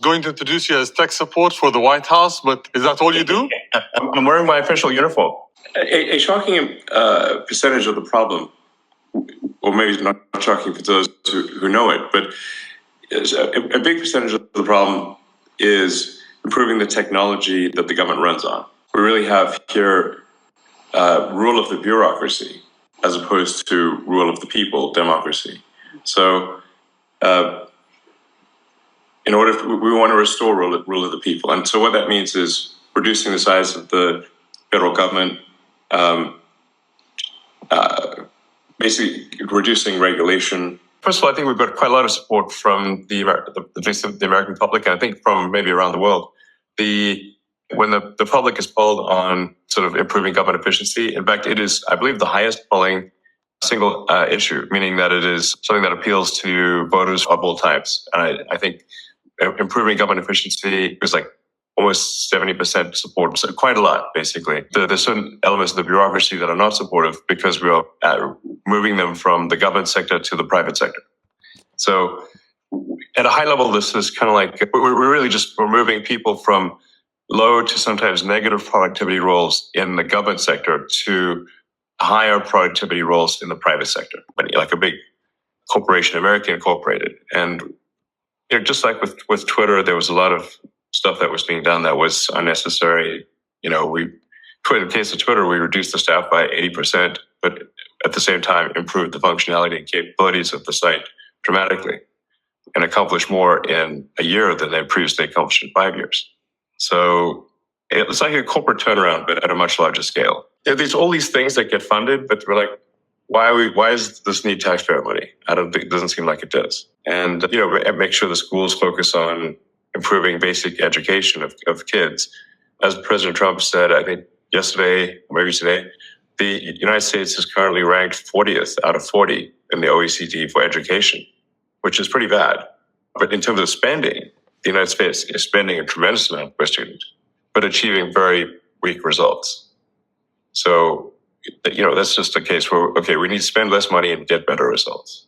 going to introduce you as tech support for the White House, but is that all you do? I'm wearing my official uniform. A shocking percentage of the problem, or maybe not shocking for those who know it, but a big percentage of the problem is improving the technology that the government runs on. We really have here rule of the bureaucracy as opposed to rule of the people, democracy. So in order we want to restore rule of the people. And so what that means is reducing the size of the federal government, basically reducing regulation. First of all, I think we've got quite a lot of support from the American public, and I think from maybe around the world. When the public is polled on sort of improving government efficiency, in fact, it is, I believe, the highest polling single issue, meaning that it is something that appeals to voters of all types. And I think improving government efficiency is like almost 70% support, so quite a lot, basically. There's certain elements of the bureaucracy that are not supportive because we are moving them from the government sector to the private sector. So at a high level, this is kind of like, we're really just moving people from low to sometimes negative productivity roles in the government sector to higher productivity roles in the private sector, like a big corporation, American Incorporated. And just like with Twitter, there was a lot of stuff that was being done that was unnecessary. In the case of Twitter, we reduced the staff by 80%, but at the same time improved the functionality and capabilities of the site dramatically and accomplished more in a year than they previously accomplished in 5 years. So it's like a corporate turnaround, but at a much larger scale. There's all these things that get funded, but we're like, why does this need taxpayer money? It doesn't seem like it does. And, make sure the schools focus on improving basic education of kids. As President Trump said, I think yesterday, or maybe today, the United States is currently ranked 40th out of 40 in the OECD for education, which is pretty bad. But in terms of spending, the United States is spending a tremendous amount per student, but achieving very weak results. So, that's just a case where, okay, we need to spend less money and get better results.